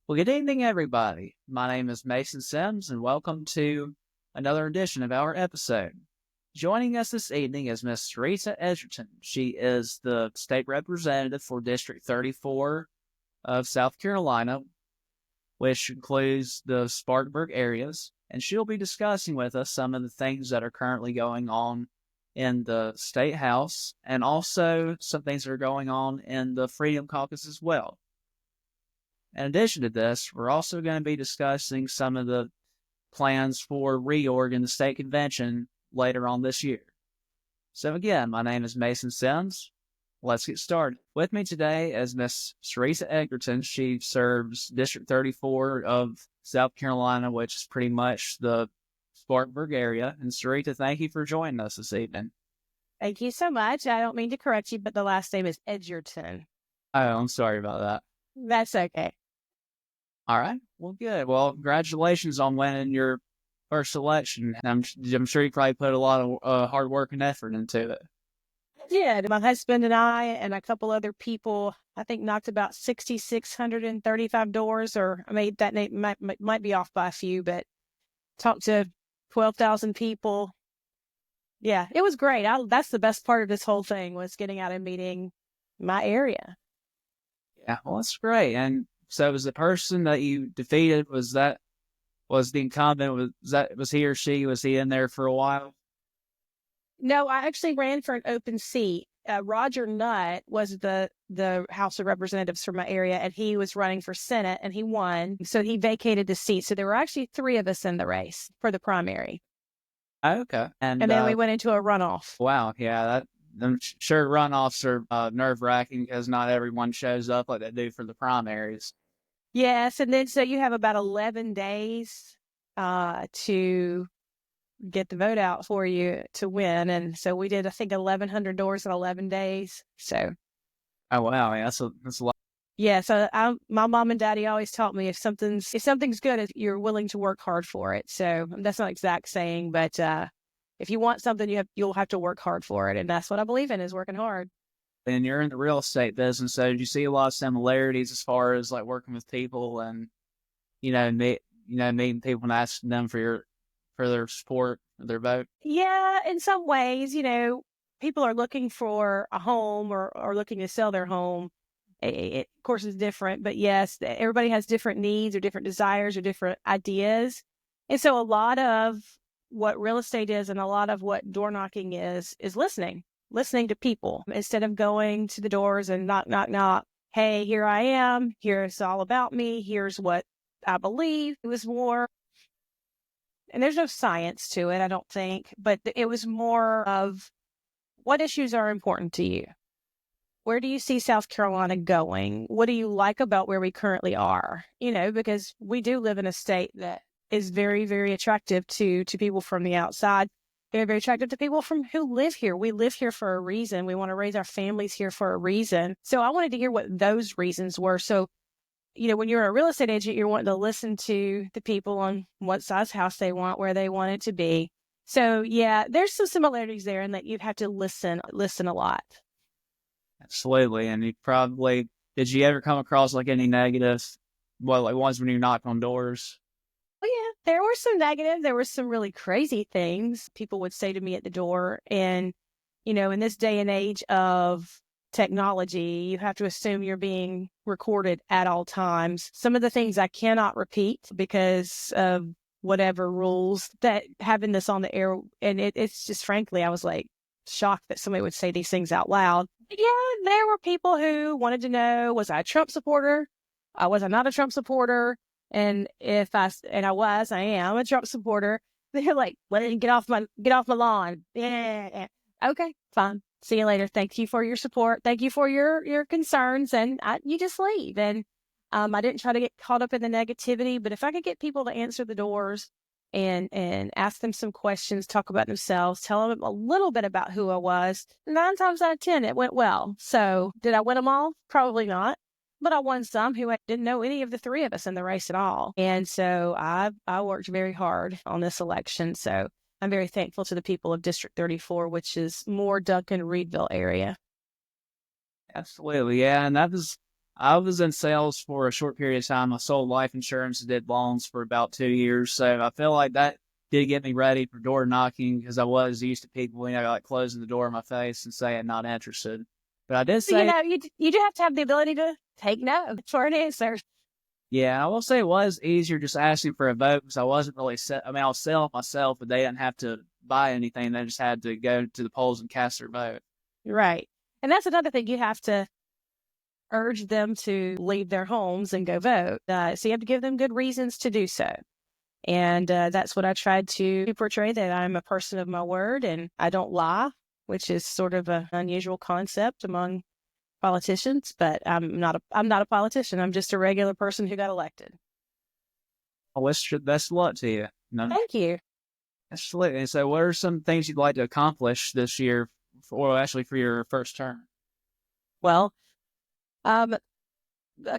Well, good evening, everybody. My name is Mason Sims, and welcome to another edition of our episode. Joining us this evening is Miss Sarita Edgerton. She is the state representative for District 34 of South Carolina, which includes the Spartanburg areas, and she'll be discussing with us some of the things that are currently going on in the State House, and also some things that are going on in the Freedom Caucus as well. In addition to this, we're also going to be discussing some of the plans for reorg in the state convention later on this year. So again, my name is Mason Sims. Let's get started. With me today is Miss Sarita Edgerton. She serves District 34 of South Carolina, which is pretty much the Spartanburg area. And Sarita, thank you for joining us this evening. Thank you so much. I don't mean to correct you, but the last name is Edgerton. Oh, I'm sorry about that. That's okay. All right. Well, good. Well, congratulations on winning your first election. I'm sure you probably put a lot of hard work and effort into it. Yeah, my husband and I and a couple other people, I think, knocked about 6,635 doors, or I mean, that name might be off by a few, but talked to 12,000 people. Yeah, it was great. That's the best part of this whole thing, was getting out and meeting my area. Yeah, well, that's great. And so was the person that you defeated, was the incumbent, was he or she, was he in there for a while? No, I actually ran for an open seat. Roger Nutt was the House of Representatives for my area, and he was running for Senate, and he won. So he vacated the seat. So there were actually three of us in the race for the primary. Okay. And then we went into a runoff. Wow. Yeah, I'm sure runoffs are nerve-wracking because not everyone shows up like they do for the primaries. Yes, and then so you have about 11 days to get the vote out for you to win. And so we did, I think, 1,100 doors in 11 days. So. Oh, wow. Yeah, that's a lot. Yeah, so my mom and daddy always taught me if something's good, you're willing to work hard for it. So that's not exact saying, but if you want something, you'll have to work hard for it. And that's what I believe in, is working hard. And you're in the real estate business, so do you see a lot of similarities as far as like working with people and, meeting people and asking them for their support, their vote? Yeah, in some ways, people are looking for a home or looking to sell their home. It, of course, is different, but yes, everybody has different needs or different desires or different ideas. And so a lot of what real estate is and a lot of what door knocking is listening to people instead of going to the doors and knock, knock, knock. Hey, here I am. Here's all about me. Here's what I believe. It was more, and there's no science to it, I don't think, but it was more of what issues are important to you. Where do you see South Carolina going? What do you like about where we currently are? Because we do live in a state that is very, very attractive to people from the outside. Very, very attractive to people who live here. We live here for a reason. We want to raise our families here for a reason. So I wanted to hear what those reasons were. So, when you're a real estate agent, you're wanting to listen to the people on what size house they want, where they want it to be. So yeah, there's some similarities there in that you have to listen a lot. Absolutely. And did you ever come across like any negative, like ones when you knocked on doors? Well, yeah, there were some negative. There were some really crazy things people would say to me at the door. And, in this day and age of technology, you have to assume you're being recorded at all times. Some of the things I cannot repeat because of whatever rules that having this on the air. And it's just, frankly, I was like shocked that somebody would say these things out loud. Yeah, there were people who wanted to know, was I a Trump supporter? Was I not a Trump supporter? And I am a Trump supporter. They're like, well, get off my lawn. Yeah. Okay, fine. See you later. Thank you for your support. Thank you for your concerns. And you just leave. And I didn't try to get caught up in the negativity, but if I could get people to answer the doors and ask them some questions, talk about themselves, tell them a little bit about who I was, 9 times out of 10, it went well. So did I win them all? Probably not. But I won some who didn't know any of the three of us in the race at all. And so I worked very hard on this election. So I'm very thankful to the people of District 34, which is more Duncan-Reedville area. Absolutely. Yeah. And I was in sales for a short period of time. I sold life insurance and did loans for about 2 years. So I feel like that did get me ready for door knocking because I was used to people, like closing the door in my face and saying not interested. But I did say, you do have to have the ability to take no for an answer. yeah, I will say it was easier just asking for a vote because I wasn't really set. I mean, I was selling myself, but they didn't have to buy anything. They just had to go to the polls and cast their vote. Right. And that's another thing. You have to urge them to leave their homes and go vote. So you have to give them good reasons to do so. And that's what I tried to portray, that I'm a person of my word and I don't lie, which is sort of an unusual concept among politicians, but I'm not a politician. I'm just a regular person who got elected. I wish you best of luck to you. No, Thank you. absolutely. And so, what are some things you'd like to accomplish this year, or actually for your first term? Well, a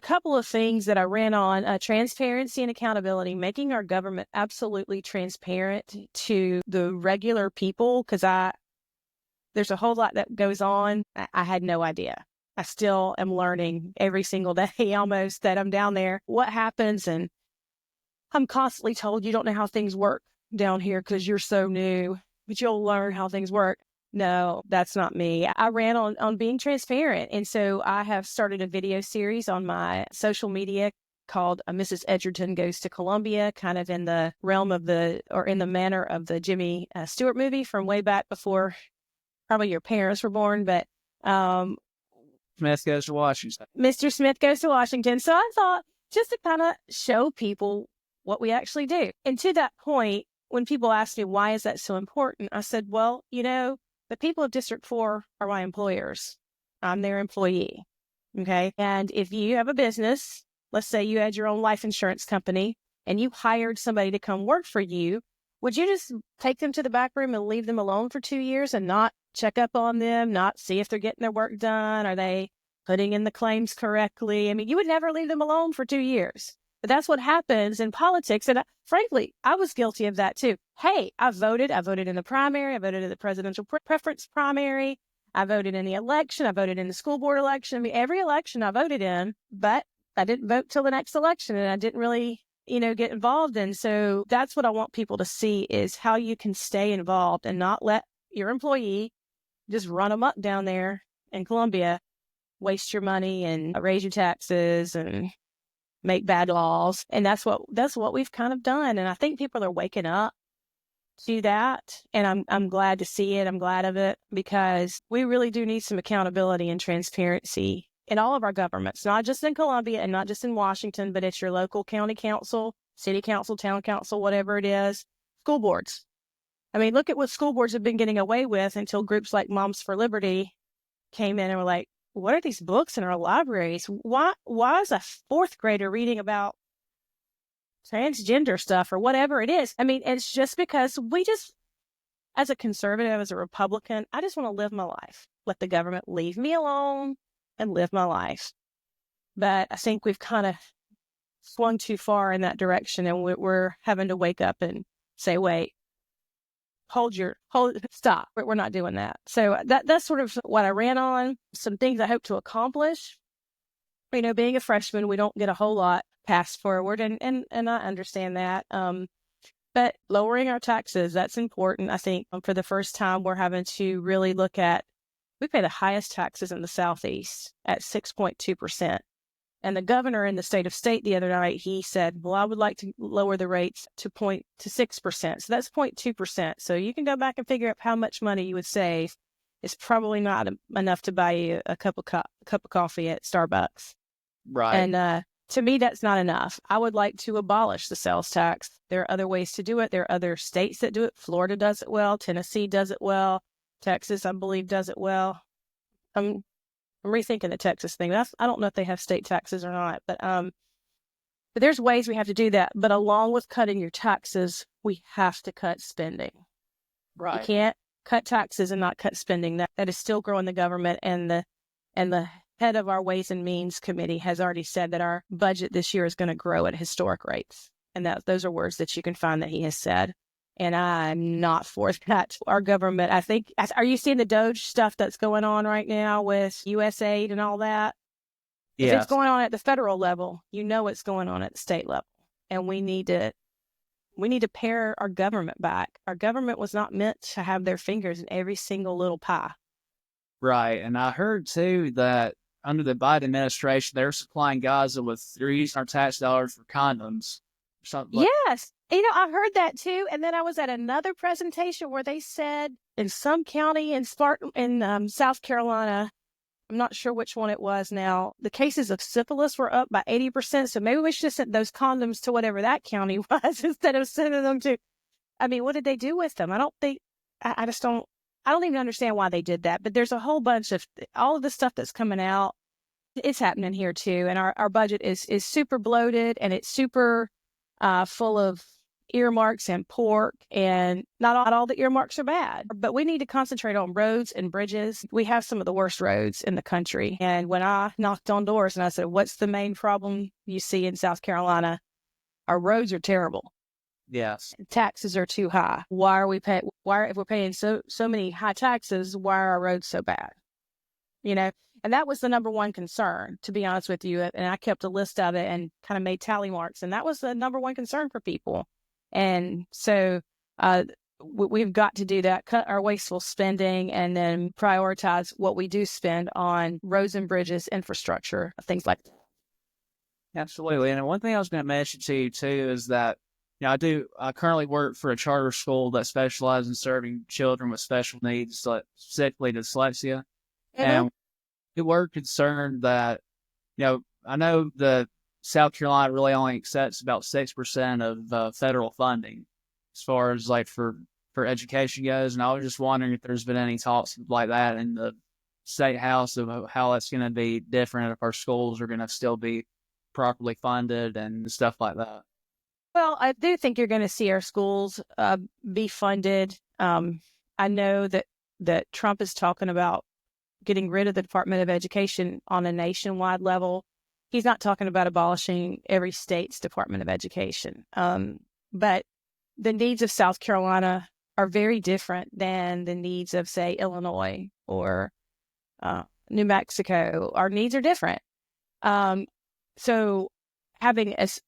couple of things that I ran on, transparency and accountability, making our government absolutely transparent to the regular people, because there's a whole lot that goes on. I had no idea. I still am learning every single day almost that I'm down there, what happens. And I'm constantly told you don't know how things work down here because you're so new, but you'll learn how things work. No, that's not me. I ran on being transparent. And so I have started a video series on my social media called Mrs. Edgerton Goes to Columbia, kind of in the realm of in the manner of the Jimmy Stewart movie from way back before probably your parents were born. But Smith Goes to Washington. Mr. Smith Goes to Washington. So I thought just to kind of show people what we actually do. And to that point, when people ask me, why is that so important? I said, well, the people of District 4 are my employers. I'm their employee. Okay. And if you have a business, let's say you had your own life insurance company and you hired somebody to come work for you, would you just take them to the back room and leave them alone for 2 years and not check up on them, not see if they're getting their work done? Are they putting in the claims correctly? I mean, you would never leave them alone for 2 years. But that's what happens in politics. And frankly, I was guilty of that too. Hey, I voted in the primary. I voted in the presidential preference primary. I voted in the election. I voted in the school board election. I mean, every election I voted in, but I didn't vote till the next election and I didn't really, get involved in. So that's what I want people to see is how you can stay involved and not let your employee just run amok down there in Columbia, waste your money and raise your taxes and make bad laws. And that's what we've kind of done. And I think people are waking up to that. And I'm glad to see it. I'm glad of it because we really do need some accountability and transparency in all of our governments, not just in Columbia and not just in Washington, but it's your local county council, city council, town council, whatever it is, school boards. I mean, look at what school boards have been getting away with until groups like Moms for Liberty came in and were like, what are these books in our libraries? Why is a fourth grader reading about transgender stuff or whatever it is? I mean, it's just because as a conservative, as a Republican, I just want to live my life. Let the government leave me alone and live my life. But I think we've kind of swung too far in that direction and we're having to wake up and say, wait, stop. We're not doing that. So that's sort of what I ran on. Some things I hope to accomplish. Being a freshman, we don't get a whole lot passed forward and I understand that. But lowering our taxes, that's important. I think for the first time, we're having to really look at, we pay the highest taxes in the Southeast at 6.2%. And the governor in the state the other night, he said, well, I would like to lower the rates to 6%. So that's 0.2%. So you can go back and figure out how much money you would save. It's probably not enough to buy you a cup of coffee at Starbucks. Right. And to me, that's not enough. I would like to abolish the sales tax. There are other ways to do it. There are other states that do it. Florida does it well. Tennessee does it well. Texas, I believe, does it well. I'm rethinking the Texas thing. I don't know if they have state taxes or not, but there's ways we have to do that. But along with cutting your taxes, we have to cut spending. Right. You can't cut taxes and not cut spending. That is still growing the government. And the head of our Ways and Means Committee has already said that our budget this year is going to grow at historic rates. And those are words that you can find that he has said. And I'm not for that. Our government, I think, are you seeing the Doge stuff that's going on right now with USAID and all that? If it's Yes. going on at the federal level, you know what's going on at the state level. And we need to pare our government back. Our government was not meant to have their fingers in every single little pie. Right. And I heard too that under the Biden administration, they're supplying Gaza with, they're using our tax dollars for condoms or something like. Yes. I heard that too. And then I was at another presentation where they said in some county in South Carolina, I'm not sure which one it was now, the cases of syphilis were up by 80%. So maybe we should have sent those condoms to whatever that county was instead of sending them to, I mean, what did they do with them? I don't think, I just don't, I don't even understand why they did that. But there's a whole bunch of all of the stuff that's coming out. It's happening here too. And our budget is super bloated, and it's super full of earmarks and pork, and not all the earmarks are bad, but we need to concentrate on roads and bridges. We have some of the worst roads in the country. And when I knocked on doors and I said, what's the main problem you see in South Carolina? Our roads are terrible. Yes. Taxes are too high. If we're paying so many high taxes, why are our roads so bad? And that was the number one concern, to be honest with you. And I kept a list of it and kind of made tally marks. And that was the number one concern for people. And so we've got to do that, cut our wasteful spending, and then prioritize what we do spend on roads and bridges, infrastructure, things like that. Absolutely. And one thing I was going to mention to you too is that, I currently work for a charter school that specializes in serving children with special needs, like specifically dyslexia. Mm-hmm. And we were concerned that, I know that South Carolina really only accepts about 6% of federal funding as far as like for education goes. And I was just wondering if there's been any talks like that in the state house of how that's going to be different, if our schools are going to still be properly funded and stuff like that. Well, I do think you're going to see our schools be funded. I know that Trump is talking about getting rid of the Department of Education on a nationwide level. He's not talking about abolishing every state's Department of Education. But the needs of South Carolina are very different than the needs of, say, Illinois or New Mexico. Our needs are different. So having as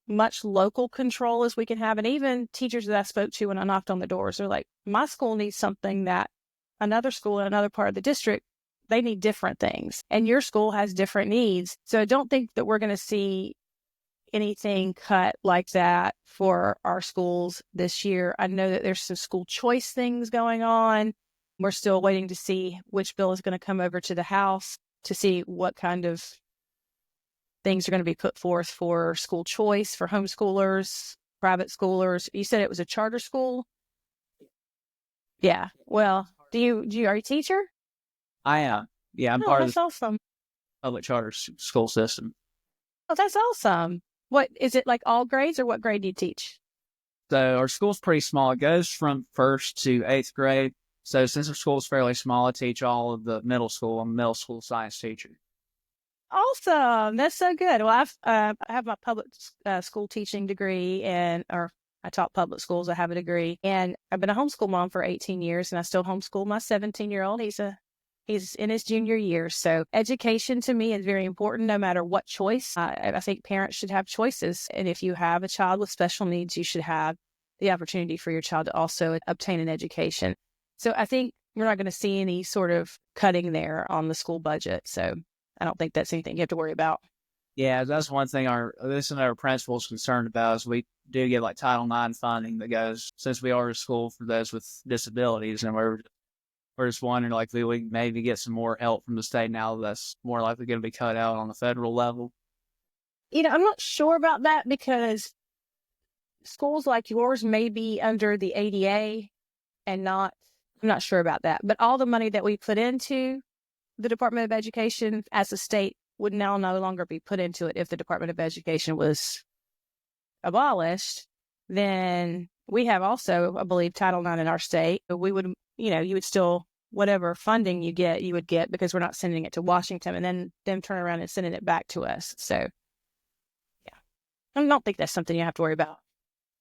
much local control as we can have, and even teachers that I spoke to when I knocked on the doors, they're like, my school needs something that another school in another part of the district, they need different things. And your school has different needs. So I don't think that we're going to see anything cut like that for our schools this year. I know that there's some school choice things going on. We're still waiting to see which bill is going to come over to the House to see what kind of things are going to be put forth for school choice for homeschoolers, private schoolers. You said it was a charter school? Yeah. Well, are you a teacher? I am. Yeah, I'm Oh, part of that's the awesome. public charter school system. Oh, that's awesome. What is it, like all grades, or what grade do you teach? So our school's pretty small. It goes from 1st to 8th grade. So since our school's fairly small, I teach all of the middle school. I'm a middle school science teacher. Awesome. That's so good. Well, I have my public school teaching degree, or I taught public schools. I have a degree, and I've been a homeschool mom for 18 years, and I still homeschool my 17-year-old. He's in his junior year. So education to me is very important, no matter what choice. I think parents should have choices. And if you have a child with special needs, you should have the opportunity for your child to also obtain an education. So I think we're not going to see any sort of cutting there on the school budget. So I don't think that's anything you have to worry about. Yeah, that's one thing our principal is concerned about, is we do get like Title IX funding that goes, since we are a school for those with disabilities, and we're just wondering, like, we maybe get some more help from the state now that's more likely going to be cut out on the federal level. I'm not sure about that, because schools like yours may be under the ADA and not, I'm not sure about that. But all the money that we put into the Department of Education as a state would now no longer be put into it. If the Department of Education was abolished, then we have also, I believe, Title IX in our state. We would, you would still, whatever funding you get, you would get, because we're not sending it to Washington and then them turn around and sending it back to us. So, yeah, I don't think that's something you have to worry about.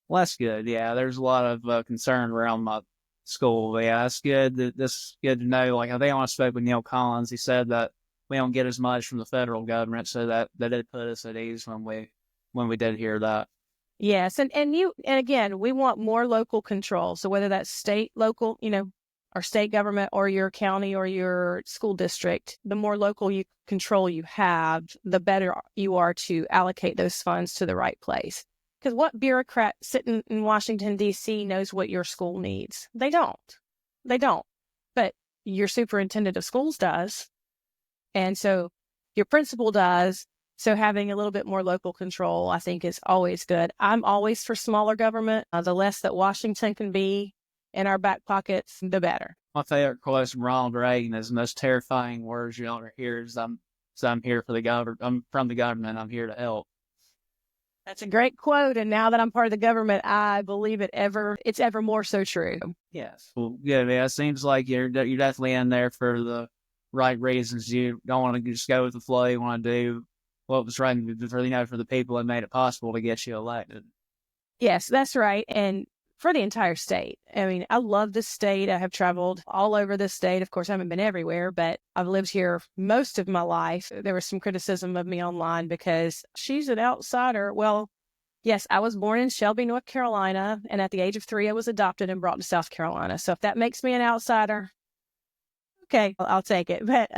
Well, that's good. Yeah, there's a lot of concern around my school. But yeah, that's good. That's good to know. Like, I think when I spoke with Neil Collins, he said that we don't get as much from the federal government, so that did put us at ease when we did hear that. Yes, and again, we want more local control. So whether that's state, local, or state government, or your county or your school district, the more local control you have, the better you are to allocate those funds to the right place. Because what bureaucrat sitting in Washington, D.C. knows what your school needs? They don't. But your superintendent of schools does. And so your principal does. So having a little bit more local control, I think, is always good. I'm always for smaller government. The less that Washington can be in our back pockets, the better. My favorite quote from Ronald Reagan is, "The most terrifying words you ever hear is I'm here for the government. I'm from the government. I'm here to help." That's a great quote. And now that I'm part of the government, I believe it's ever more so true. Yes. Well, yeah, it seems like you're definitely in there for the right reasons. You don't want to just go with the flow. You want to do what was right for the people that made it possible to get you elected. Yes, that's right. And for the entire state. I mean, I love this state. I have traveled all over this state. Of course, I haven't been everywhere, but I've lived here most of my life. There was some criticism of me online because she's an outsider. Well, yes, I was born in Shelby, North Carolina, and at the age of 3, I was adopted and brought to South Carolina. So if that makes me an outsider, okay, I'll take it. But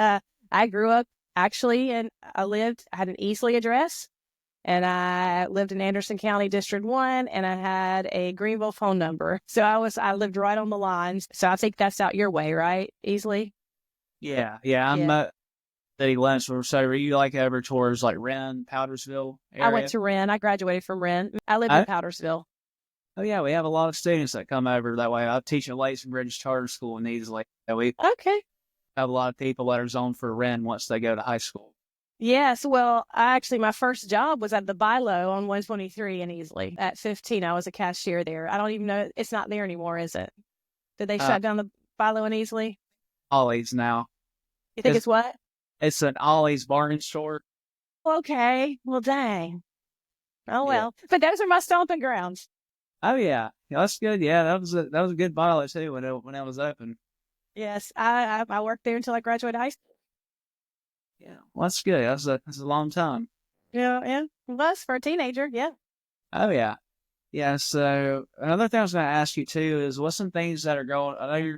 I grew up actually, and I had an Easley address. And I lived in Anderson County, District 1, and I had a Greenville phone number. So I lived right on the lines. So I think that's out your way, right? Easily? Yeah. I'm City limits. So were you like over towards like Wren, Powdersville area? I went to Wren. I graduated from Wren. I lived in Powdersville. Oh, yeah. We have a lot of students that come over that way. I teach at Lason Bridge Charter School in Easley. We Okay. have a lot of people that are zoned for Wren once they go to high school. Yes, well, my first job was at the Bilo on 123 in Easley. At 15, I was a cashier there. I don't even know, it's not there anymore, is it? Did they shut down the Bilo in Easley? Ollie's now. You think it's what? It's an Ollie's bargain store. Okay, well, dang. Oh, well. Yeah. But those are my stomping grounds. Oh, yeah. That's good. Yeah, that was a good Bilo, too, when it was open. Yes, I worked there until I graduated high school. Yeah, well, that's good. That's a long time. Yeah, it was for a teenager. Yeah. Oh, yeah. Yeah. So another thing I was going to ask you too is, what's some things that are going? I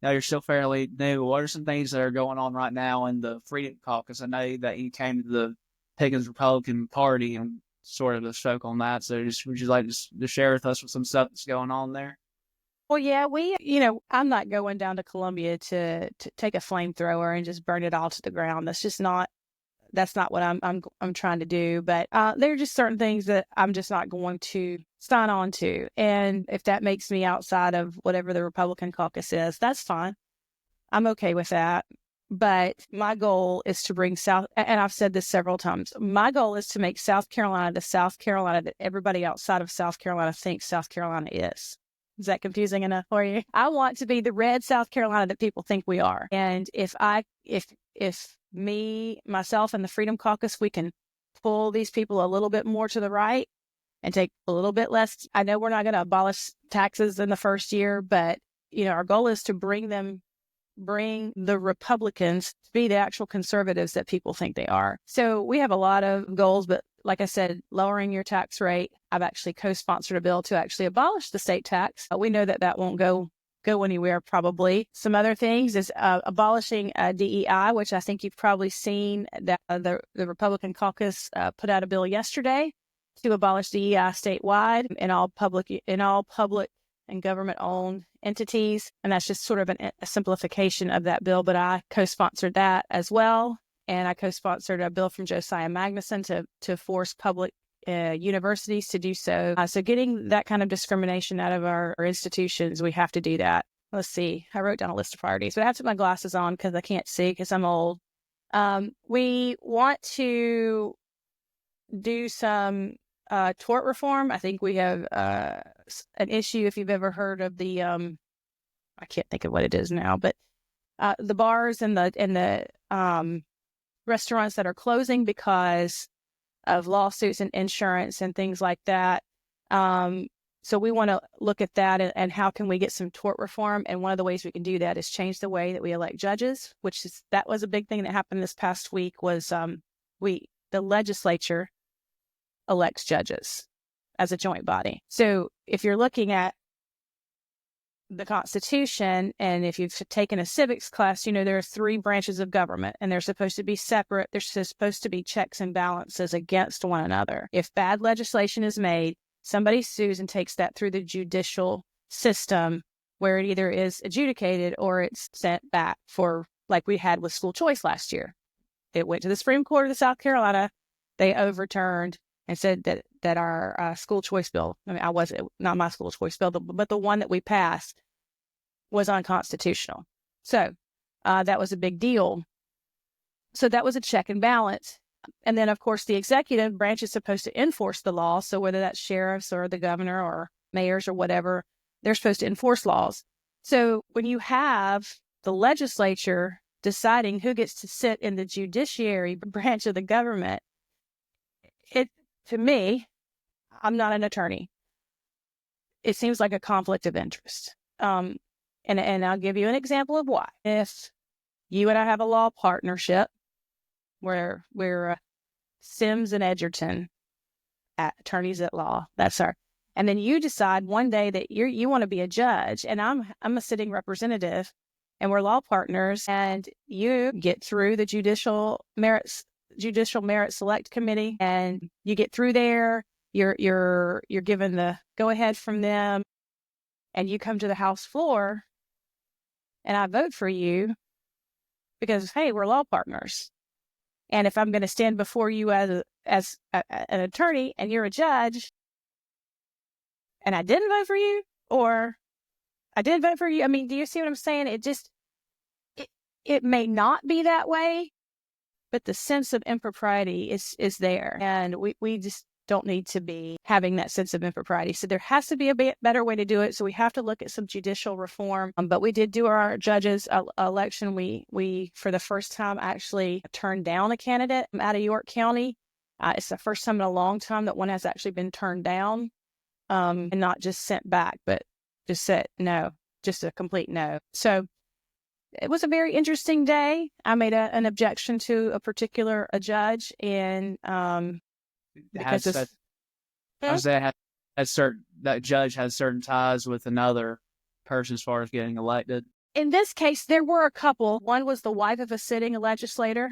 know you're still fairly new. What are some things that are going on right now in the Freedom Caucus? I know that you came to the Pickens Republican Party and sort of spoke on that. So would you like to share with us with some stuff that's going on there? Well, yeah, I'm not going down to Columbia to take a flamethrower and just burn it all to the ground. That's not what I'm trying to do. But there are just certain things that I'm just not going to sign on to. And if that makes me outside of whatever the Republican caucus is, that's fine. I'm okay with that. But my goal is to bring and I've said this several times, my goal is to make South Carolina the South Carolina that everybody outside of South Carolina thinks South Carolina is. Is that confusing enough for you? I want to be the red South Carolina that people think we are. And if me, myself, and the Freedom Caucus, we can pull these people a little bit more to the right and take a little bit less. I know we're not going to abolish taxes in the first year, but our goal is to bring the Republicans to be the actual conservatives that people think they are. So we have a lot of goals, but like I said, lowering your tax rate. I've actually co-sponsored a bill to actually abolish the state tax. We know that won't go anywhere probably. Some other things is abolishing DEI, which I think you've probably seen that the Republican caucus put out a bill yesterday to abolish DEI statewide in all public and government-owned entities. And that's just sort of a simplification of that bill, but I co-sponsored that as well. And I co-sponsored a bill from Josiah Magnuson to force public universities to do so. So getting that kind of discrimination out of our institutions, we have to do that. Let's see. I wrote down a list of priorities, but I have to put my glasses on because I can't see because I'm old. We want to do some tort reform. I think we have an issue, if you've ever heard of the, I can't think of what it is now, but the bars and the restaurants that are closing because of lawsuits and insurance and things like that. So we want to look at that and how can we get some tort reform. And one of the ways we can do that is change the way that we elect judges, that was a big thing that happened this past week was the legislature elects judges as a joint body. So if you're looking at the Constitution, and if you've taken a civics class, there are 3 branches of government, and they're supposed to be separate. There's supposed to be checks and balances against one another. If bad legislation is made, somebody sues and takes that through the judicial system, where it either is adjudicated or it's sent back for, like we had with school choice last year. It went to the Supreme Court of South Carolina. They overturned and said that our school choice bill, not my school choice bill, but the one that we passed was unconstitutional. So that was a big deal. So that was a check and balance. And then, of course, the executive branch is supposed to enforce the law. So whether that's sheriffs or the governor or mayors or whatever, they're supposed to enforce laws. So when you have the legislature deciding who gets to sit in the judiciary branch of the government, to me, I'm not an attorney. It seems like a conflict of interest. And I'll give you an example of why. If you and I have a law partnership where we're Sims and Edgerton, attorneys at law, and then you decide one day that you want to be a judge, and I'm a sitting representative, and we're law partners, and you get through the Judicial Merit Select Committee, and you get through there, you're given the go ahead from them, and you come to the House floor, and I vote for you because, hey, we're law partners. And if I'm going to stand before you as an attorney and you're a judge, and I didn't vote for you, or I did vote for you, I mean, do you see what I'm saying? It may not be that way, but the sense of impropriety is there. And we just don't need to be having that sense of impropriety. So there has to be a better way to do it. So we have to look at some judicial reform. But we did do our judges election. We for the first time actually turned down a candidate out of York County. It's the first time in a long time that one has actually been turned down, and not just sent back, but just said no, just a complete no. So it was a very interesting day. I made an objection to a judge, and because that judge has certain ties with another person as far as getting elected. In this case, there were a couple. One was the wife of a sitting legislator,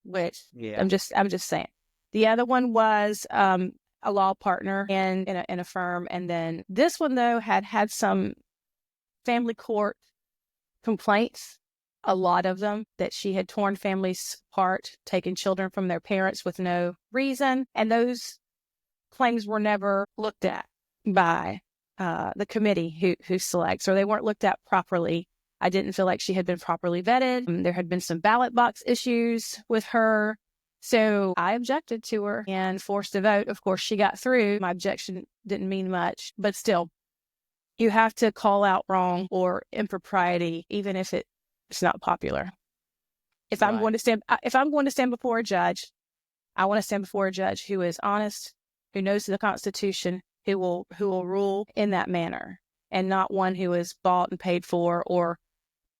which I'm just saying. The other one was a law partner in a firm, and then this one though had some family court complaints, a lot of them, that she had torn families apart, taken children from their parents with no reason. And those claims were never looked at by the committee who selects, or they weren't looked at properly. I didn't feel like she had been properly vetted. There had been some ballot box issues with her. So I objected to her and forced a vote. Of course, she got through. My objection didn't mean much, but still, you have to call out wrong or impropriety, even if it's not popular. If I'm going to stand before a judge, I want to stand before a judge who is honest, who knows the Constitution, who will rule in that manner, and not one who is bought and paid for, or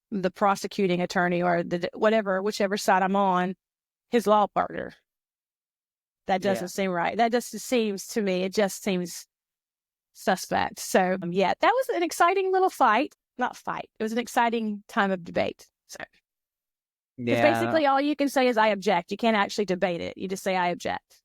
the prosecuting attorney, or whichever side I'm on, his law partner. That doesn't seem right. That just seems to me, it just seems suspect. So that was an exciting little fight. Not fight. It was an exciting time of debate. So basically all you can say is I object. You can't actually debate it. You just say I object.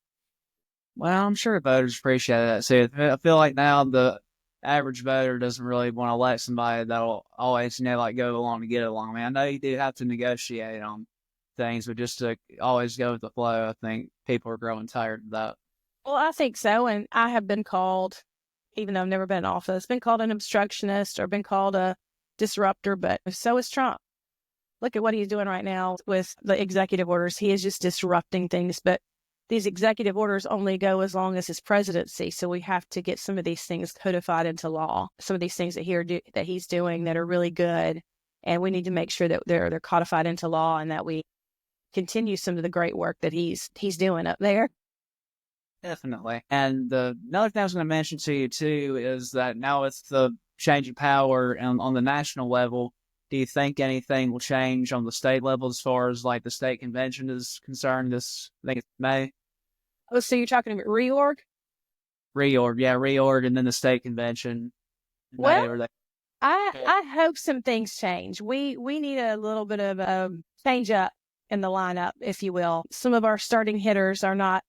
Well, I'm sure voters appreciate that. See, I feel like now the average voter doesn't really want to elect somebody that'll always, go along to get along. I mean, I know you do have to negotiate on things, but just to always go with the flow, I think people are growing tired of that. Well, I think so. And I have been called, even though I've never been in office, been called an obstructionist or been called a disruptor, but so is Trump. Look at what he's doing right now with the executive orders. He is just disrupting things, but these executive orders only go as long as his presidency. So we have to get some of these things codified into law. Some of these things that he's doing that are really good, and we need to make sure that they're codified into law, and that we continue some of the great work that he's doing up there. Definitely. And another thing I was going to mention to you too is that now with the change of power on the national level, do you think anything will change on the state level as far as like the state convention is concerned? I think it's May. Oh, so you're talking about reorg? Reorg, and then the state convention in Well, May or that. I hope some things change. We need a little bit of a change up in the lineup, if you will. Some of our starting hitters are not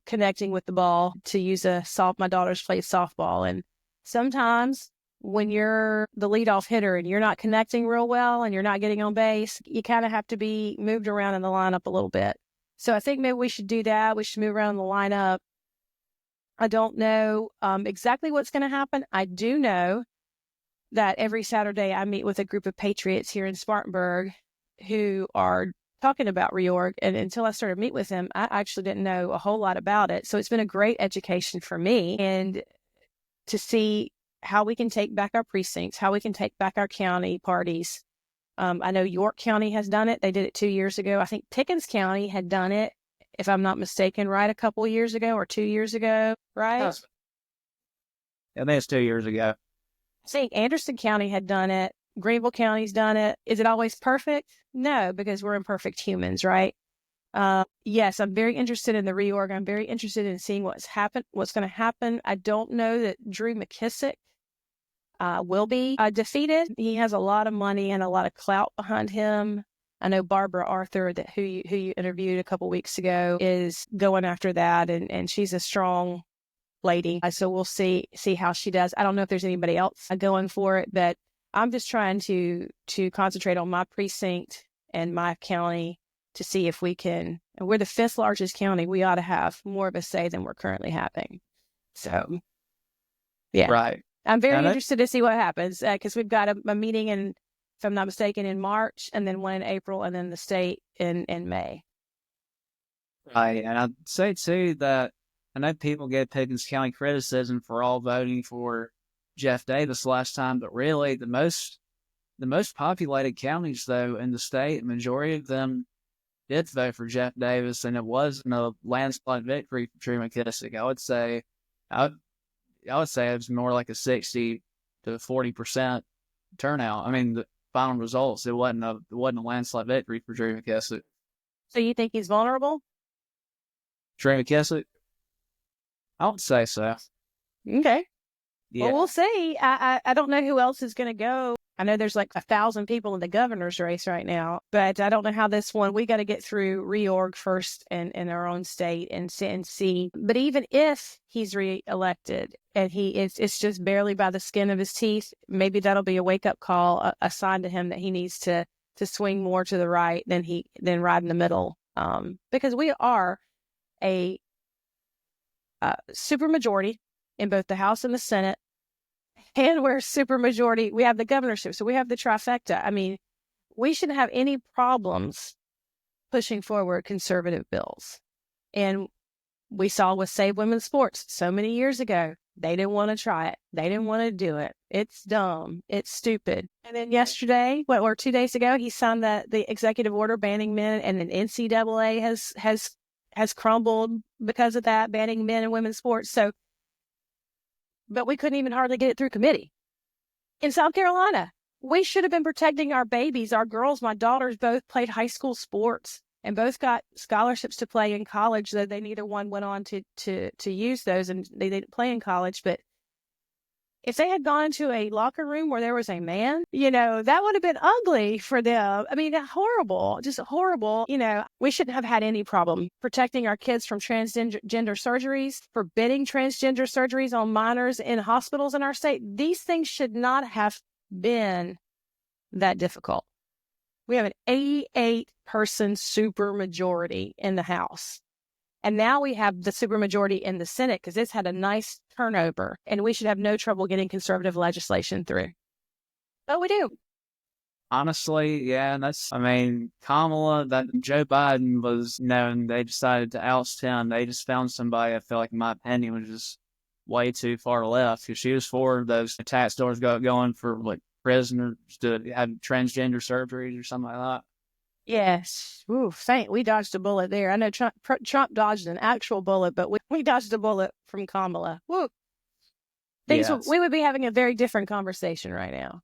connecting with the ball, to use my daughters play softball. And sometimes when you're the leadoff hitter and you're not connecting real well and you're not getting on base, you kind of have to be moved around in the lineup a little bit. So I think maybe we should do that. We should move around the lineup. I don't know exactly what's going to happen. I do know that every Saturday I meet with a group of patriots here in Spartanburg who are talking about reorg. And until I started to meet with them, I actually didn't know a whole lot about it. So it's been a great education for me, and to see how we can take back our precincts, how we can take back our county parties. I know York County has done it. They did it 2 years ago. I think Pickens County had done it, if I'm not mistaken, right, a couple of years ago or 2 years ago, right? I think it's 2 years ago. I think Anderson County had done it. Greenville County's done it. Is it always perfect? No, because we're imperfect humans, right? Yes, I'm very interested in the reorg. I'm very interested in seeing what's going to happen. I don't know that Drew McKissick will be defeated. He has a lot of money and a lot of clout behind him. I know Barbara Arthur, who you interviewed a couple weeks ago, is going after that, and she's a strong lady. So we'll see how she does. I don't know if there's anybody else going for it, but I'm just trying to concentrate on my precinct and my county to see if we can. And we're the 5th largest county. We ought to have more of a say than we're currently having. So, yeah. Right. I'm very interested to see what happens, because we've got a meeting in, if I'm not mistaken, in March, and then one in April, and then the state in May. Right. And I'd say too that I know people get Pickens County criticism for all voting for Jeff Davis last time, but really the most populated counties though in the state, majority of them did vote for Jeff Davis, and it wasn't a landslide victory for Drew McKissick. I would say it was more like a 60 to 40% turnout. I mean, the final results, it wasn't a landslide victory for Drew McKissick. So you think he's vulnerable? Drew McKissick? I would say so. Okay. Yeah. Well, we'll see. I don't know who else is going to go. I know there's like 1,000 people in the governor's race right now, but I don't know how this one. We got to get through reorg first in our own state and see. But even if he's reelected and it's just barely by the skin of his teeth, maybe that'll be a wake up call, a sign to him that he needs to swing more to the right than right in the middle. Because we are a supermajority in both the House and the Senate. And we're supermajority. We have the governorship, so we have the trifecta. I mean, we shouldn't have any problems pushing forward conservative bills. And we saw with Save Women's Sports so many years ago, they didn't want to try it. They didn't want to do it. It's dumb. It's stupid. And then yesterday, or 2 days ago, he signed the executive order banning men, and then NCAA has crumbled because of that, banning men and women's sports. So, but we couldn't even hardly get it through committee. In South Carolina, we should have been protecting our babies. Our girls, my daughters, both played high school sports and both got scholarships to play in college, though neither one went on to use those, and they didn't play in college. But if they had gone into a locker room where there was a man, that would have been ugly for them. I mean, horrible, just horrible. We shouldn't have had any problem protecting our kids from transgender surgeries, forbidding transgender surgeries on minors in hospitals in our state. These things should not have been that difficult. We have an 88-person supermajority in the House. And now we have the supermajority in the Senate because it's had a nice turnover, and we should have no trouble getting conservative legislation through. But we do. Honestly, yeah, Kamala, that Joe Biden was known, they decided to oust him. They just found somebody, I feel like, in my opinion, was just way too far left, because she was for those tax doors going for like prisoners to have transgender surgeries or something like that. Yes. Ooh, we dodged a bullet there. I know Trump dodged an actual bullet, but we dodged a bullet from Kamala. Woo. Yes. We would be having a very different conversation right now.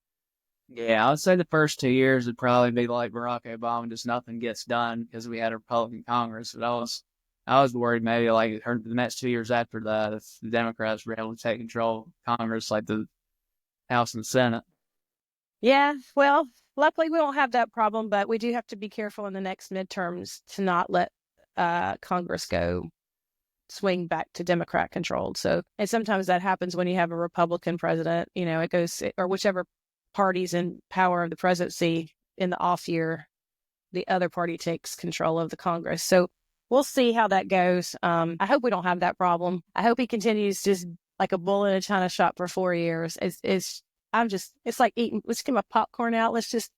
Yeah, I would say the first 2 years would probably be like Barack Obama, just nothing gets done because we had a Republican Congress. But I was worried maybe like the next 2 years after that, if the Democrats were able to take control of Congress, like the House and Senate. Yeah, well, luckily we don't have that problem, but we do have to be careful in the next midterms to not let Congress go swing back to Democrat controlled. So, and sometimes that happens when you have a Republican president, it goes, or whichever party's in power of the presidency in the off year, the other party takes control of the Congress. So we'll see how that goes. I hope we don't have that problem. I hope he continues just like a bull in a china shop for 4 years. It's like eating, let's get my popcorn out. Let's just,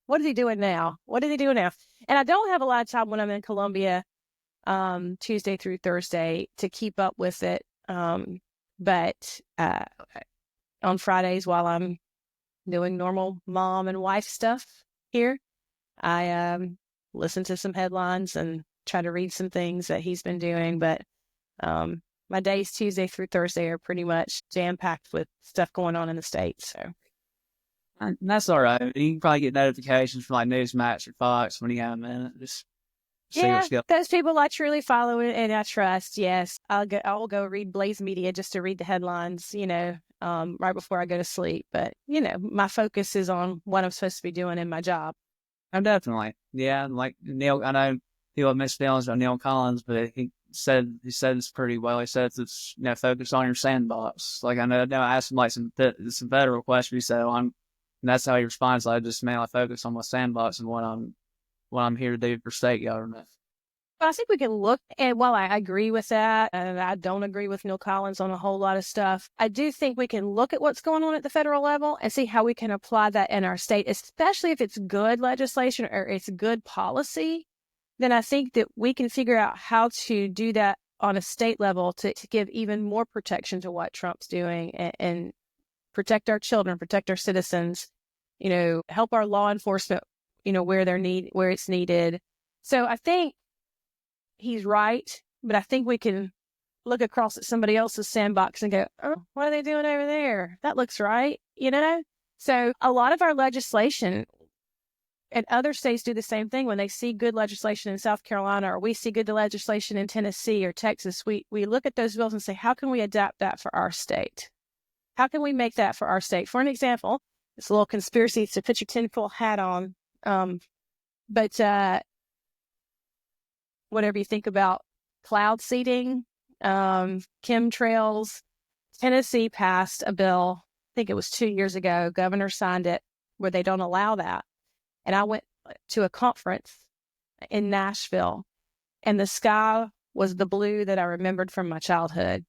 what is he doing now? What is he doing now? And I don't have a lot of time when I'm in Columbia, Tuesday through Thursday to keep up with it. But on Fridays while I'm doing normal mom and wife stuff here, I listen to some headlines and try to read some things that he's been doing. But my days Tuesday through Thursday are pretty much jam-packed with stuff going on in the States. So And that's all right. You can probably get notifications from like Newsmax or Fox when you have a minute. Just see yeah, what's going those people I truly follow and I trust. Yes, I'll go read Blaze Media just to read the headlines, right before I go to sleep. But my focus is on what I'm supposed to be doing in my job. on. Definitely. Yeah, like Neil, I know people have mixed feelings about Neil Collins, but he said this pretty well. He said it's focus on your sandbox. Like I know I asked him like some federal questions. He said, well, and that's how he responds. I just mainly focus on my sandbox and what I'm here to do for state government. But I think we can look, and while I agree with that, and I don't agree with Neil Collins on a whole lot of stuff, I do think we can look at what's going on at the federal level and see how we can apply that in our state, especially if it's good legislation or it's good policy. Then I think that we can figure out how to do that on a state level to give even more protection to what Trump's doing and protect our children, protect our citizens, help our law enforcement, where it's needed. So I think he's right, but I think we can look across at somebody else's sandbox and go, oh, what are they doing over there? That looks right, So a lot of our legislation, and other states do the same thing. When they see good legislation in South Carolina, or we see good legislation in Tennessee or Texas, we look at those bills and say, how can we adapt that for our state? How can we make that for our state? For an example, it's a little conspiracy to put your tinfoil hat on. But whatever you think about cloud seeding, chemtrails, Tennessee passed a bill, I think it was 2 years ago, governor signed it, where they don't allow that. And I went to a conference in Nashville, and the sky was the blue that I remembered from my childhood.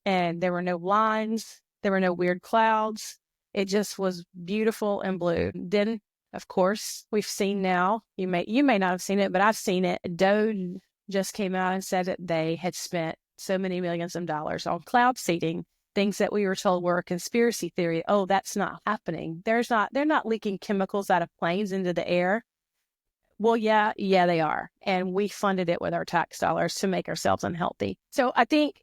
And there were no lines, there were no weird clouds. It just was beautiful and blue. Then, of course, we've seen now, you may not have seen it, but I've seen it. DOD just came out and said that they had spent so many millions of dollars on cloud seeding, things that we were told were a conspiracy theory. Oh, that's not happening. They're not leaking chemicals out of planes into the air. Well, yeah, they are. And we funded it with our tax dollars to make ourselves unhealthy. So I think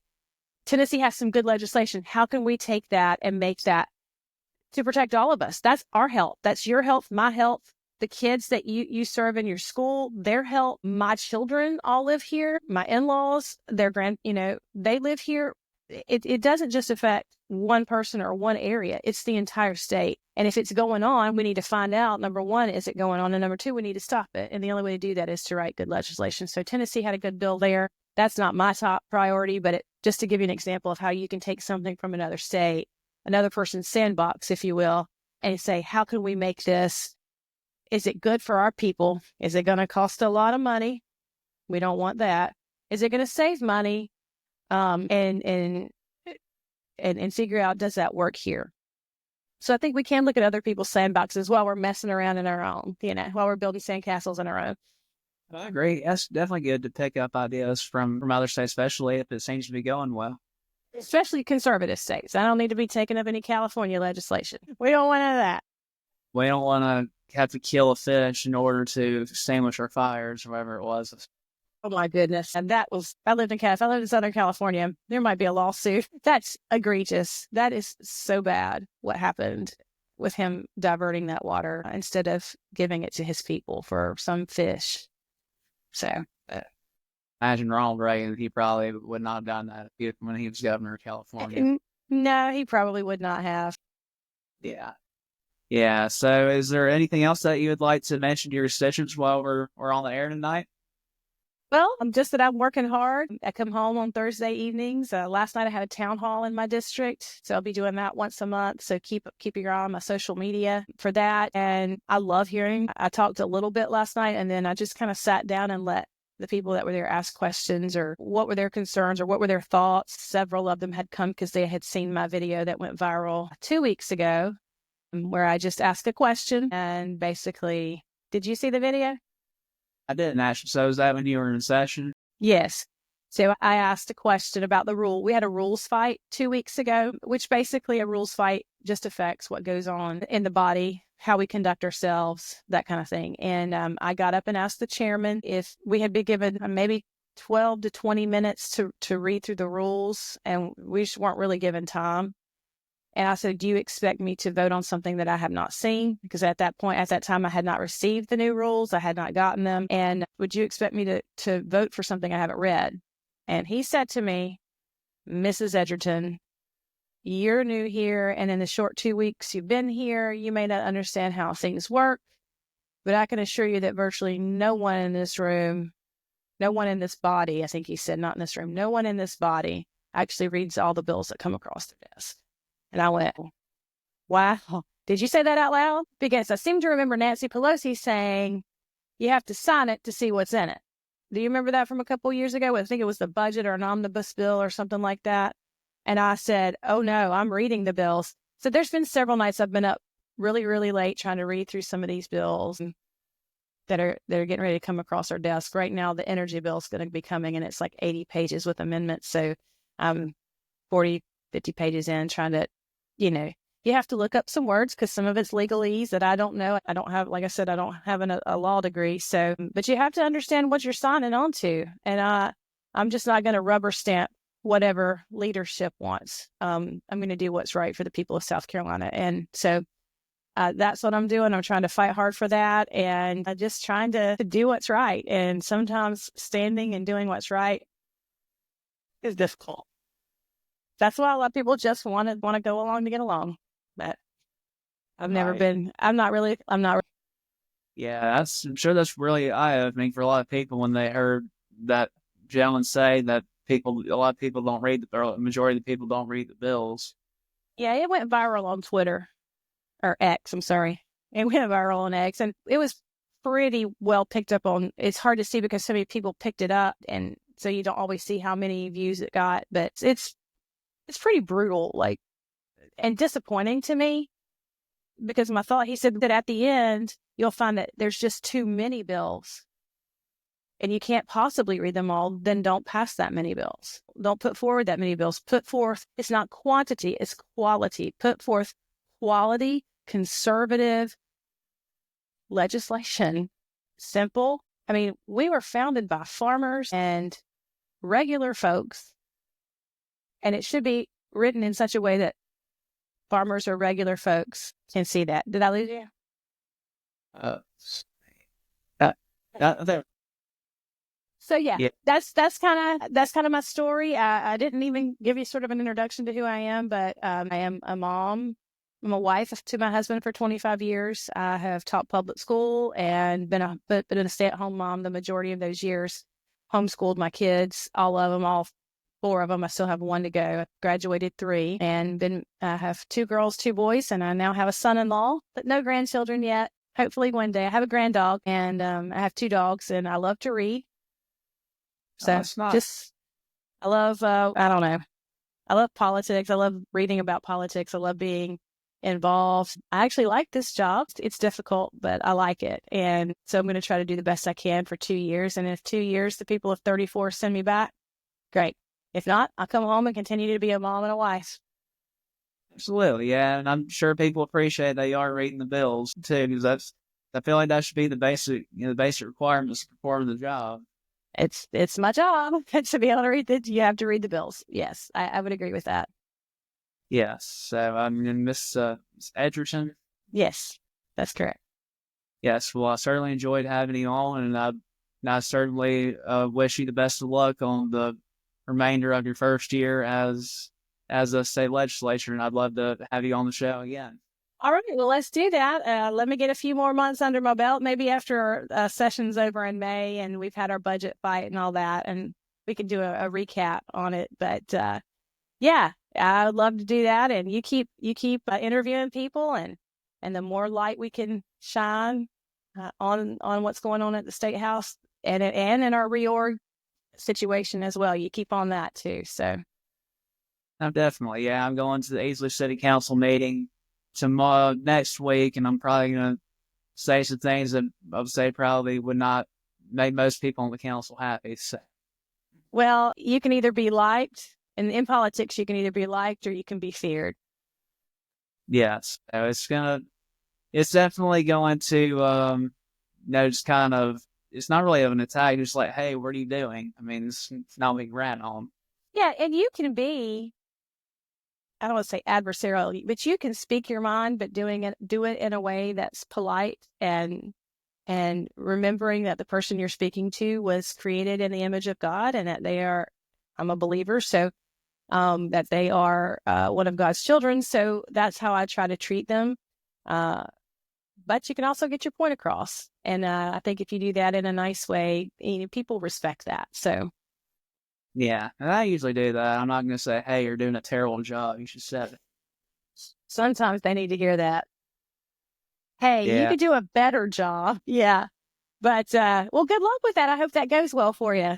Tennessee has some good legislation. How can we take that and make that to protect all of us? That's our health. That's your health, my health, the kids that you serve in your school, their health. My children all live here. My in-laws, they live here. It doesn't just affect one person or one area. It's the entire state. And if it's going on, we need to find out, number one, is it going on? And number two, we need to stop it. And the only way to do that is to write good legislation. So Tennessee had a good bill there. That's not my top priority, but just to give you an example of how you can take something from another state, another person's sandbox, if you will, and say, how can we make this? Is it good for our people? Is it going to cost a lot of money? We don't want that. Is it going to save money? And figure out, does that work here? So I think we can look at other people's sandboxes while we're messing around in our own, while we're building sandcastles in our own. I agree. That's definitely good to pick up ideas from other states, especially if it seems to be going well. Especially conservative states. I don't need to be taking up any California legislation. We don't want none of that. We don't want to have to kill a fish in order to extinguish our fires, or whatever it was. Oh my goodness. And I lived in Southern California. There might be a lawsuit. That's egregious. That is so bad what happened with him diverting that water instead of giving it to his people for some fish. So Imagine Ronald Reagan, he probably would not have done that when he was governor of California. No, he probably would not have. Yeah. Yeah. So is there anything else that you would like to mention to your constituents while we're on the air tonight? Well, just that I'm working hard. I come home on Thursday evenings. Last night I had a town hall in my district, so I'll be doing that once a month. So keep your eye on my social media for that. And I love hearing. I talked a little bit last night, and then I just kind of sat down and let the people that were there ask questions, or what were their concerns, or what were their thoughts. Several of them had come because they had seen my video that went viral 2 weeks ago, where I just asked a question and basically, did you see the video? I didn't actually. So is that when you were in session? Yes. So I asked a question about the rule. We had a rules fight 2 weeks ago, which basically a rules fight just affects what goes on in the body, how we conduct ourselves, that kind of thing. And I got up and asked the chairman if we had been given maybe 12 to 20 minutes to read through the rules, and we just weren't really given time. And I said, do you expect me to vote on something that I have not seen? Because at that time, I had not received the new rules. I had not gotten them. And would you expect me to vote for something I haven't read? And he said to me, Mrs. Edgerton, you're new here, and in the short 2 weeks you've been here, you may not understand how things work, but I can assure you that virtually no one in this room, no one in this body, I think he said, not in this room, no one in this body actually reads all the bills that come across their desk. And I went, wow, did you say that out loud? Because I seem to remember Nancy Pelosi saying, you have to sign it to see what's in it. Do you remember that from a couple of years ago? I think it was the budget or an omnibus bill or something like that. And I said, oh no, I'm reading the bills. So there's been several nights I've been up really, really late trying to read through some of these bills that are getting ready to come across our desk. Right now, the energy bill is going to be coming, and it's like 80 pages with amendments. So I'm 40, 50 pages in trying to, you have to look up some words because some of it's legalese that I don't know. I don't have, like I said, I don't have a law degree. So, but you have to understand what you're signing on to. And I'm just not going to rubber stamp whatever leadership wants. I'm going to do what's right for the people of South Carolina. And so that's what I'm doing. I'm trying to fight hard for that, and I'm just trying to do what's right. And sometimes standing and doing what's right is difficult. That's why a lot of people just want to go along to get along. But I'm not really. Yeah, I'm sure that's really eye-opening for a lot of people when they heard that gentleman say that a lot of people don't read the majority of the people don't read the bills. Yeah, it went viral on Twitter, or X. I'm sorry, it went viral on X, and it was pretty well picked up on. It's hard to see because so many people picked it up, and so you don't always see how many views it got. But it's pretty brutal, and disappointing to me, because he said that at the end, you'll find that there's just too many bills and you can't possibly read them all. Then don't pass that many bills. Don't put forward that many bills. Put forth, it's not quantity, it's quality. Put forth quality, conservative legislation. Simple. I mean, we were founded by farmers and regular folks, and it should be written in such a way that farmers or regular folks can see that. Did I lose you? So yeah, that's kind of my story. I didn't even give you sort of an introduction to who I am, but I am a mom. I'm a wife to my husband for 25 years. I have taught public school and been a stay-at-home mom the majority of those years. Homeschooled my kids, all of them, all 4 of them. I still have 1 to go. I graduated 3, and I have 2 girls, 2 boys, and I now have a son-in-law, but no grandchildren yet. Hopefully one day. I have a grand dog, and I have 2 dogs, and I love to read. So I love, I don't know. I love politics. I love reading about politics. I love being involved. I actually like this job. It's difficult, but I like it. And so I'm going to try to do the best I can for 2 years. And if 2 years, the people of 34 send me back, great. If not, I'll come home and continue to be a mom and a wife. Absolutely, yeah. And I'm sure people appreciate that you are reading the bills, too, because I feel like that should be the basic requirements to perform the job. It's my job to be able to read you have to read the bills. Yes, I would agree with that. Yes. So, Miss Edgerton. Yes, that's correct. Yes. Well, I certainly enjoyed having you on, and I certainly wish you the best of luck on the remainder of your first year as a state legislature, and I'd love to have you on the show again. All right, well, let's do that. Let me get a few more months under my belt, maybe after our session's over in May and we've had our budget fight and all that, and we can do a recap on it. But yeah, I would love to do that. And you keep interviewing people, and the more light we can shine on what's going on at the State House and in our reorg situation as well. You keep on that too. So, Definitely, yeah. I'm going to the Easley City Council meeting tomorrow next week, and I'm probably going to say some things that I would say probably would not make most people on the council happy. So, well, you can either be liked, and in politics, you can either be liked or you can be feared. yes, so it's definitely going to, just kind of, it's not really an attack. Just like, hey, what are you doing? I mean, it's not being ran on. Yeah, and you can be, I don't want to say adversarial, but you can speak your mind, but do it in a way that's polite and remembering that the person you're speaking to was created in the image of God, and that they are, I'm a believer, so that they are one of God's children. So that's how I try to treat them. But you can also get your point across, and I think if you do that in a nice way, people respect that. So. Yeah, and I usually do that. I'm not going to say, hey, you're doing a terrible job. You should say it. Sometimes they need to hear that. Hey, you could do a better job. Yeah. But, well, good luck with that. I hope that goes well for you.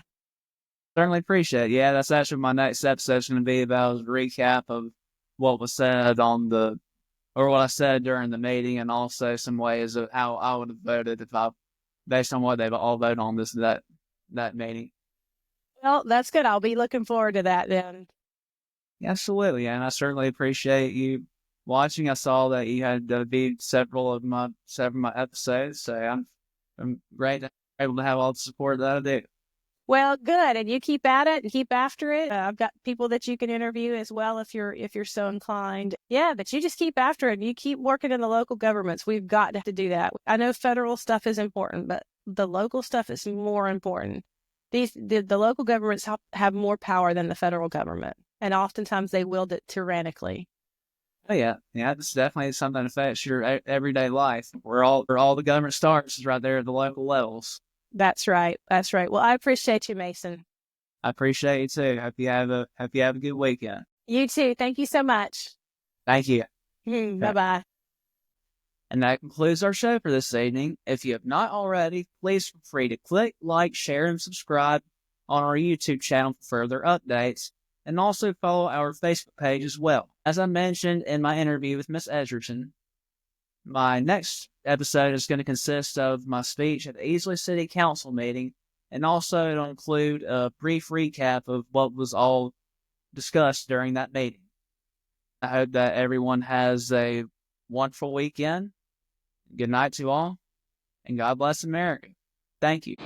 Certainly appreciate it. Yeah, that's actually my next episode is going to be about a recap of what was said or what I said during the meeting, and also some ways of how I would have voted based on what they've all voted on that meeting. Well, that's good. I'll be looking forward to that then. Absolutely, and I certainly appreciate you watching. I saw that you had viewed several of my episodes, so I'm great to be able to have all the support that I do. Well, good, and you keep at it and keep after it. I've got people that you can interview as well if you're so inclined. Yeah, but you just keep after it. And you keep working in the local governments. We've got to do that. I know federal stuff is important, but the local stuff is more important. The local governments have more power than the federal government, and oftentimes they wield it tyrannically. Oh yeah, it's definitely something that affects your everyday life. Where all the government starts is right there at the local levels. That's right. That's right. Well, I appreciate you, Mason. I appreciate you too. Hope you have a good weekend. You too. Thank you so much. Thank you. Bye-bye. And that concludes our show for this evening. If you have not already, please feel free to click, like, share, and subscribe on our YouTube channel for further updates, and also follow our Facebook page as well. As I mentioned in my interview with Miss Edgerton, my next episode is going to consist of my speech at the Easley City Council meeting, and also it'll include a brief recap of what was all discussed during that meeting. I hope that everyone has a wonderful weekend. Good night to all, and God bless America. Thank you.